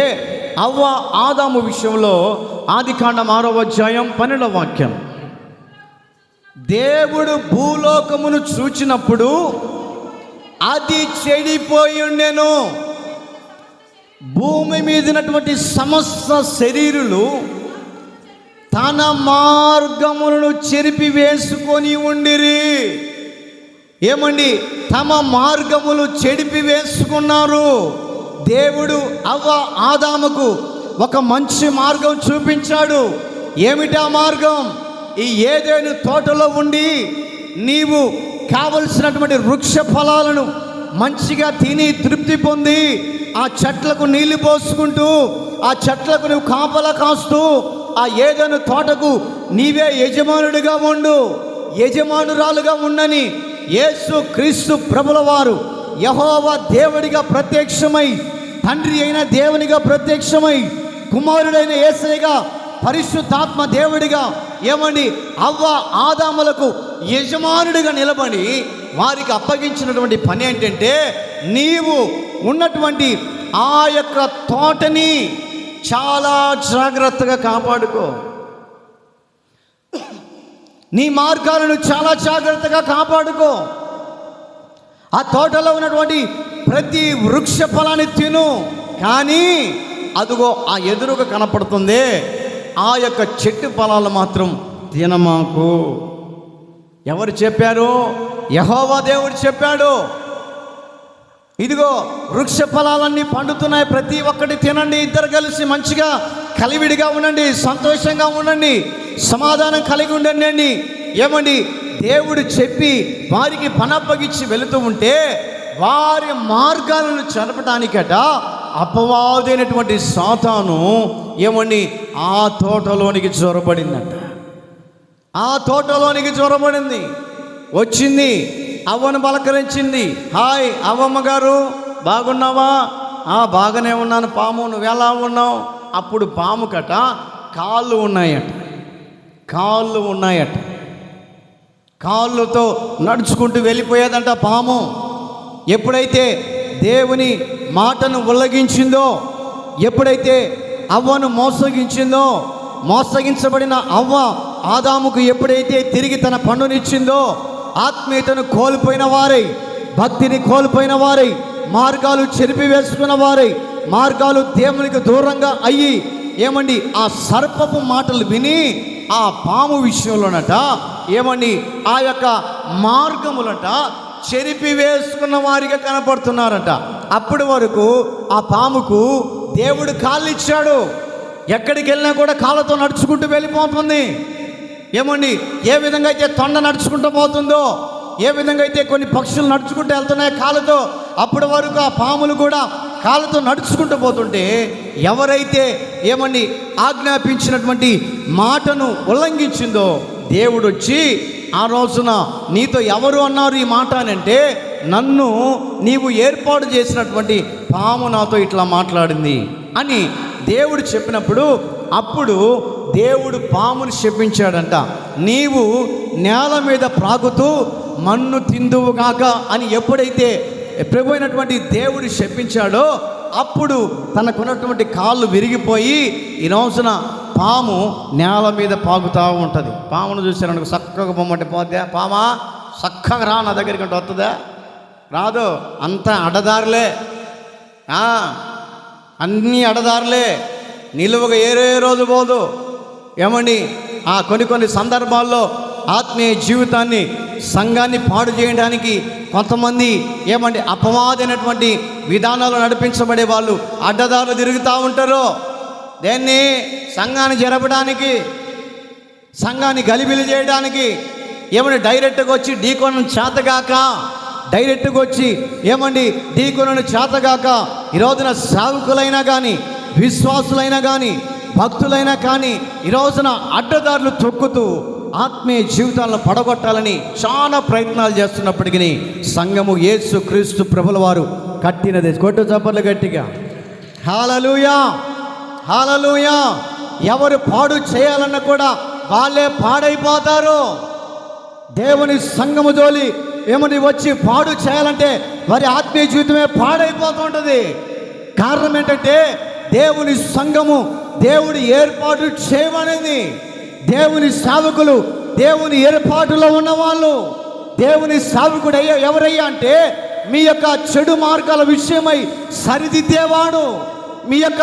అవ్వ ఆదాము విషయంలో ఆదికాండం 6వ అధ్యాయం 12వ వాక్యం, దేవుడు భూలోకమును చూచినప్పుడు అది చెడిపోయి ఉండెను. భూమి మీద ఉన్నటువంటి సమస్త శరీరులు తన మార్గములను చెరిపి వేసుకొని ఉండిరి. ఏమండి, తమ మార్గములు చెడిపి వేసుకున్నారు. దేవుడు అవ్వ ఆదాముకు ఒక మంచి మార్గం చూపించాడు. ఏమిటా మార్గం? ఈ ఏదైనా తోటలో ఉండి నీవు కావలసినటువంటి వృక్ష ఫలాలను మంచిగా తిని తృప్తి పొంది ఆ చెట్లకు నీళ్లు పోసుకుంటూ ఆ చెట్లకు నువ్వు కాపలా కాస్తూ ఆ ఏదైనా తోటకు నీవే యజమానుడిగా ఉండు, యజమానురాలుగా ఉండని యేసు క్రీస్తు ప్రభుల వారు యెహోవా దేవుడిగా ప్రత్యక్షమై, తండ్రి అయిన దేవునిగా ప్రత్యక్షమై, కుమారుడైన యేసయ్యగా పరిశుద్ధాత్మ దేవుడిగా ఏమండి అవ్వ ఆదాములకు యజమానుడిగా నిలబడి వారికి అప్పగించినటువంటి పని ఏంటంటే నీవు ఉన్నటువంటి ఆ యొక్క తోటని చాలా జాగ్రత్తగా కాపాడుకో, నీ మార్గాలను చాలా జాగ్రత్తగా కాపాడుకో, ఆ తోటలో ఉన్నటువంటి ప్రతి వృక్ష ఫలాన్ని తిను. కానీ అదిగో ఆ ఎదురుగా కనపడుతుంది ఆ యొక్క చెట్టు ఫలాలు మాత్రం తినమాకు. ఎవరు చెప్పారు? యెహోవా దేవుడు చెప్పాడు. ఇదిగో వృక్ష ఫలాలన్నీ పండుతున్నాయి, ప్రతి ఒక్కటి తినండి, ఇద్దరు కలిసి మంచిగా కలివిడిగా ఉండండి, సంతోషంగా ఉండండి, సమాధానం కలిగి ఉండండి. ఏమండి, దేవుడు చెప్పి వారికి పనప్పగిచ్చి వెళుతూ ఉంటే వారి మార్గాలను చదపటానికట అపవాదైనటువంటి సాతాను ఏమండి ఆ తోటలోనికి చొరబడిందంట. ఆ తోటలోనికి చొరబడింది, వచ్చింది, అవ్వను పలకరించింది. హాయ్ అవ్వమ్మ గారు, బాగున్నావా? బాగానే ఉన్నాను పాము, నువ్వు ఎలా ఉన్నావు? అప్పుడు పాము కట కాళ్ళు ఉన్నాయట, కాళ్ళతో నడుచుకుంటూ వెళ్ళిపోయేదంట పాము. ఎప్పుడైతే దేవుని మాటను ఉల్లంఘించిందో, ఎప్పుడైతే అవ్వను మోసగించిందో, మోసగించబడిన అవ్వ ఆదాముకు ఎప్పుడైతే తిరిగి తన పన్నునిచ్చిందో, ఆత్మీయతను కోల్పోయిన వారై, భక్తిని కోల్పోయిన వారై, మార్గాలు చెరిపి వేసుకున్న వారై, మార్గాలు దేవునికి దూరంగా అయ్యి ఏమండి ఆ సర్పపు మాటలు విని ఆ పాము విషయంలోనట ఏమండి ఆ యొక్క మార్గములట చెరిపి వేసుకున్న వారిగా కనపడుతున్నారట. అప్పటి వరకు ఆ పాముకు దేవుడు కాళ్ళు ఇచ్చాడు, ఎక్కడికి వెళ్ళినా కూడా కాళ్ళతో నడుచుకుంటూ వెళ్ళిపోతుంది. ఏమండి, ఏ విధంగా అయితే తొండ నడుచుకుంటూ పోతుందో, ఏ విధంగా అయితే కొన్ని పక్షులు నడుచుకుంటూ వెళ్తున్నాయి కాళ్ళతో, అప్పటి వరకు ఆ పాములు కూడా కాళ్ళతో నడుచుకుంటూ పోతుంటే ఎవరైతే ఏమండి ఆజ్ఞాపించినటువంటి మాటను ఉల్లంఘించిందో దేవుడు వచ్చి ఆ రోజున నీతో ఎవరు అన్నారు ఈ మాట అని అంటే, నన్ను నీవు ఏర్పాటు చేసినటువంటి పాము నాతో ఇట్లా మాట్లాడింది అని దేవుడు చెప్పినప్పుడు అప్పుడు దేవుడు పామును శపించాడంట. నీవు నేల మీద ప్రాగుతూ మన్ను తిందువుగాక అని ఎప్పుడైతే ప్రభు అయినటువంటి దేవుడు శపించాడో అప్పుడు తనకున్నటువంటి కాళ్ళు విరిగిపోయి ఈ రోజున పాము నేల మీద పాగుతూ ఉంటుంది. పామును చూసారనుకో చక్కగా పొమ్మంటే పోతే పామా చక్కగా రా నా దగ్గరికి అంటే వస్తుందా? రాదు. అంతా అడ్డదారులే, అన్నీ అడ్డదారులే, నిలువగా ఏ రోజు పోదు. ఏమండి కొన్ని సందర్భాల్లో ఆత్మీయ జీవితాన్ని, సంఘాన్ని పాడు చేయడానికి కొంతమంది అపవాదైనటువంటి విధానాలు నడిపించబడే వాళ్ళు అడ్డదారులు తిరుగుతూ ఉంటారు. దేన్ని? సంఘాన్ని జరపడానికి, సంఘాన్ని గలిబిలి చేయడానికి. డైరెక్ట్గా వచ్చి ఢీకొనను చేతగాక, డైరెక్ట్గా వచ్చి ఢీకొనను చేతగాక ఈ రోజున సేవకులైనా కానీ, విశ్వాసులైనా కానీ, భక్తులైనా కానీ ఈ రోజున అడ్డదారులు తొక్కుతూ ఆత్మీయ జీవితాలను పడగొట్టాలని చాలా ప్రయత్నాలు చేస్తున్నప్పటికీ సంఘము యేసు క్రీస్తు ప్రభుల వారు కట్టినది. కొట్టు చప్పట్లు గట్టిగా. హల్లెలూయా, హల్లెలూయా. ఎవరు పాడు చేయాలన్నా కూడా వాళ్ళే పాడైపోతారు. దేవుని సంఘము జోలి వచ్చి పాడు చేయాలంటే వారి ఆత్మీయ జీవితమే పాడైపోతూ ఉంటుంది. కారణం ఏంటంటే దేవుని సంఘము దేవుడి ఏర్పాటు చేయమనేది. దేవుని సేవకులు దేవుని ఏర్పాటులో ఉన్నవాళ్ళు. దేవుని సేవకుడు ఎవరయ్యా అంటే మీ యొక్క చెడు మార్గాల విషయమై సరిదిద్దేవాడు, మీ యొక్క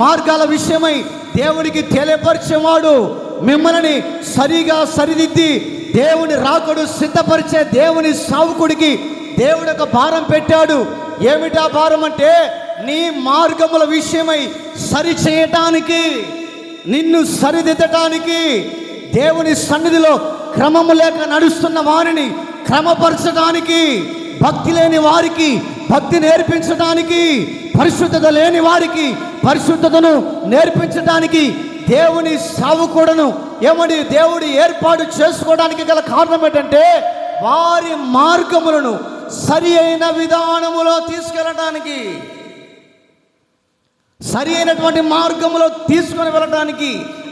మార్గాల విషయమై దేవునికి తెలియపరిచేవాడు, మిమ్మల్ని సరిగా సరిదిద్ది దేవుని రాకడు సిద్ధపరిచే దేవుని సేవకుడికి దేవుడు ఒక భారం పెట్టాడు. ఏమిటా భారం అంటే నీ మార్గముల విషయమై సరిచేయటానికి, నిన్ను సరిదిద్దటానికి, దేవుని సన్నిధిలో క్రమము లేక నడుస్తున్న వారిని క్రమపరచడానికి, భక్తి లేని వారికి భక్తి నేర్పించడానికి, పరిశుద్ధత లేని వారికి పరిశుద్ధతను నేర్పించడానికి దేవుని సేవకుడును దేవుడు ఏర్పాటు చేసుకోవడానికి గల కారణం ఏంటంటే వారి మార్గములను సరి అయిన విధానములో తీసుకెళ్ళడానికి, సరి అయినటువంటి మార్గంలో తీసుకొని వెళ్ళడానికి.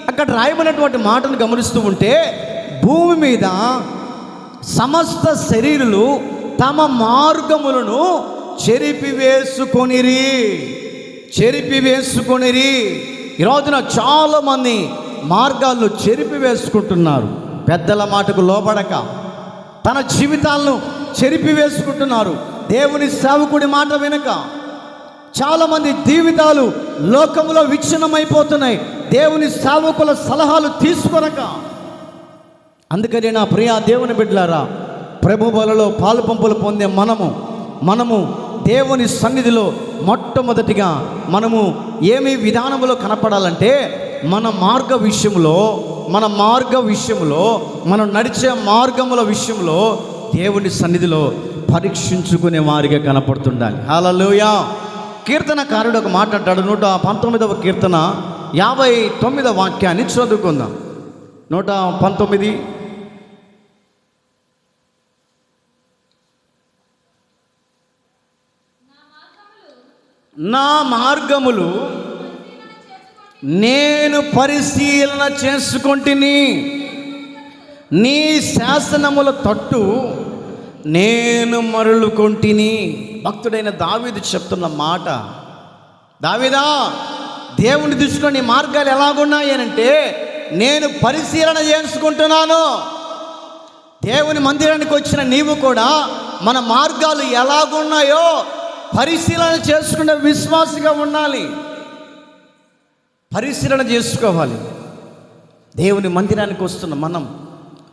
అక్కడ రాయబడినటువంటి మాటను గమనిస్తూ ఉంటే భూమి మీద సమస్త శరీరులు తమ మార్గములను చెరిపివేసుకొనిరి. ఈ రోజున చాలామంది మార్గాలను చెరిపివేసుకుంటున్నారు. పెద్దల మాటకు లోబడక తన జీవితాలను చెరిపివేసుకుంటున్నారు. దేవుని సేవకుడి మాట వినక చాలామంది జీవితాలు లోకంలో విచ్ఛిన్నమైపోతున్నాయి, దేవుని సేవకుల సలహాలు తీసుకొనక. అందుకని నా ప్రియ దేవుని బిడ్డలారా, ప్రభు బలలో పాలు పంపులు పొందే మనము దేవుని సన్నిధిలో మొట్టమొదటిగా మనము ఏమి విధానంలో కనపడాలంటే మన మార్గ విషయంలో, మనం నడిచే మార్గముల విషయంలో దేవుని సన్నిధిలో పరీక్షించుకునే వారిగా కనపడుతుండాలి. హల్లెలూయా. కీర్తనకారుడు ఒక మాట అంటాడు. 119వ కీర్తన 59వ వాక్యాన్ని చదువుకుందాం. 119. నా మార్గములు నేను పరిశీలన చేసుకొంటిని, నీ శాసనముల తట్టు నేను మరలుకొంటిని. భక్తుడైన దావీదు చెప్తున్న మాట. దావీదా, దేవుని దృష్టిలో నీ మార్గాలు ఎలాగున్నాయి అంటే నేను పరిశీలన చేసుకుంటున్నాను. దేవుని మందిరానికి వచ్చిన నీవు కూడా మన మార్గాలు ఎలాగున్నాయో పరిశీలన చేసుకునే విశ్వాసిగా ఉండాలి. పరిశీలన చేసుకోవాలి. దేవుని మందిరానికి వస్తున్న మనం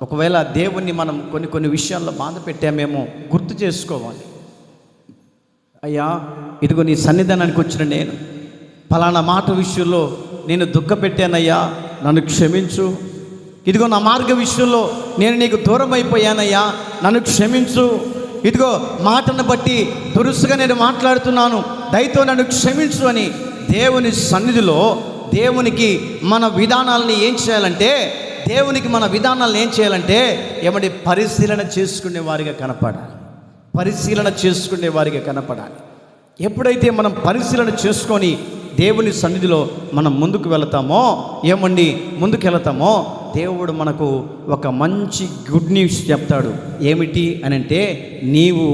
ఒకవేళ దేవుణ్ణి మనం కొన్ని విషయాల్లో బాధ పెట్టామేమో గుర్తు చేసుకోవాలి. అయ్యా, ఇదిగో నీ సన్నిధానానికి వచ్చిన నేను ఫలానా మాట విషయంలో నేను దుఃఖపెట్టానయ్యా, నన్ను క్షమించు. ఇదిగో నా మార్గ విషయంలో నేను నీకు దూరం అయిపోయానయ్యా, నన్ను క్షమించు. ఇదిగో మాటను బట్టి దురుసుగా నేను మాట్లాడుతున్నాను, దయతో నన్ను క్షమించు అని దేవుని సన్నిధిలో దేవునికి మన విధానాలని ఏం చేయాలంటే పరిశీలన చేసుకునే వారిగా కనపడాలి. ఎప్పుడైతే మనం పరిశీలన చేసుకొని దేవుని సన్నిధిలో మనం ముందుకు వెళతామో దేవుడు మనకు ఒక మంచి గుడ్ న్యూస్ చెప్తాడు. ఏమిటి అని అంటే, నీవు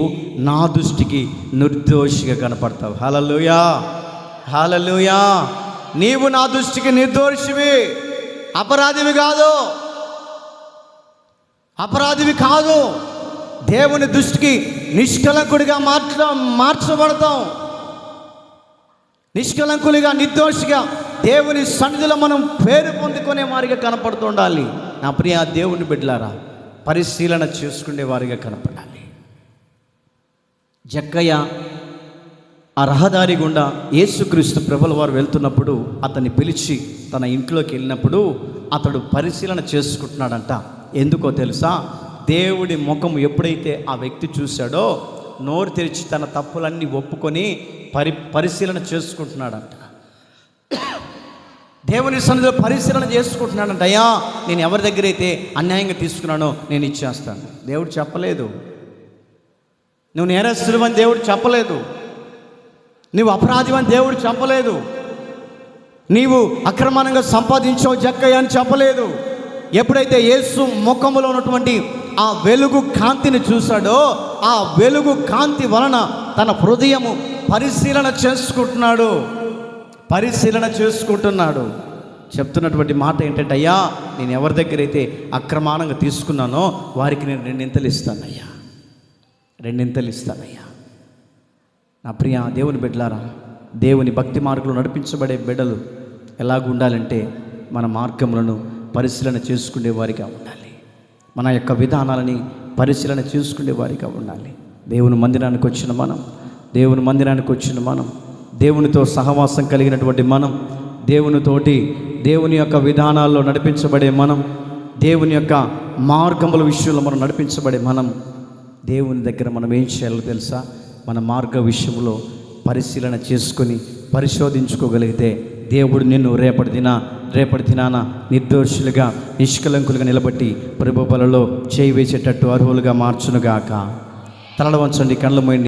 నా దృష్టికి నిర్దోషిగా కనపడతావు. హల్లెలూయా, హల్లెలూయా. నీవు నా దృష్టికి నిర్దోషివి, అపరాధివి కాదు. దేవుని దృష్టికి నిష్కలంకుడిగా మార్చబడతాం. నిష్కలంకులుగా, నిర్దోషిగా దేవుని సన్నిధిలో మనం పేరు పొందుకునే వారిగా కనపడుతుండాలి. నా ప్రియ దేవుని బిడ్డలారా, పరిశీలన చేసుకునే వారిగా కనపడాలి. జక్కయ్య ఆ రహదారి గుండా యేసుక్రీస్తు ప్రభుల వారు వెళ్తున్నప్పుడు అతన్ని పిలిచి తన ఇంట్లోకి వెళ్ళినప్పుడు అతడు పరిశీలన చేసుకుంటున్నాడంట. ఎందుకో తెలుసా? దేవుడి ముఖం ఎప్పుడైతే ఆ వ్యక్తి చూశాడో నోరు తెరిచి తన తప్పులన్నీ ఒప్పుకొని పరిశీలన చేసుకుంటున్నాడంట. దేవుని సన్నిధిలో పరిశీలన చేసుకుంటున్నాడంట. అయ్యా, నేను ఎవరి దగ్గర అయితే అన్యాయంగా తీసుకున్నానో నేను ఇచ్చేస్తాను. దేవుడు చెప్పలేదు. నువ్వు నేరస్తుడు అని దేవుడు చెప్పలేదు. నువ్వు అపరాధి అని దేవుడు చెప్పలేదు. నీవు అక్రమంగా సంపాదించావు జక్కయ్య అని చెప్పలేదు. ఎప్పుడైతే యేసు ముఖములో ఉన్నటువంటి ఆ వెలుగు కాంతిని చూశాడో ఆ వెలుగు కాంతి వలన తన హృదయము పరిశీలన చేసుకుంటున్నాడు. చెప్తున్నటువంటి మాట ఏంటంటే, అయ్యా, నేను ఎవరి దగ్గర అయితే అక్రమానంగా తీసుకున్నానో వారికి నేను రెండింతలు ఇస్తానయ్యా. నా ప్రియ దేవుని బిడ్డలారా, దేవుని భక్తి మార్గంలో నడిపించబడే బిడ్డలు ఎలాగ ఉండాలంటే మన మార్గములను పరిశీలన చేసుకునే వారిగా ఉండాలి. మన యొక్క విధానాలని పరిశీలన చేసుకునే వారిగా ఉండాలి. దేవుని మందిరానికి వచ్చిన మనం దేవునితో సహవాసం కలిగినటువంటి మనం, దేవుని యొక్క విధానాల్లో నడిపించబడే మనం, దేవుని యొక్క మార్గముల విషయంలో మనం నడిపించబడే మనం, దేవుని దగ్గర మనం ఏం చేయాలో తెలుసా? మన మార్గ విషయంలో పరిశీలన చేసుకొని పరిశోధించుకోగలిగితే దేవుడు నిన్ను రేపటి దినాన నిర్దోషులుగా నిష్కలంకులుగా నిలబెట్టి ప్రభు బలలో చేయి వేసేటట్టు అర్హులుగా మార్చునుగాక. తలలు వంచండి, కళ్ళు మూయండి.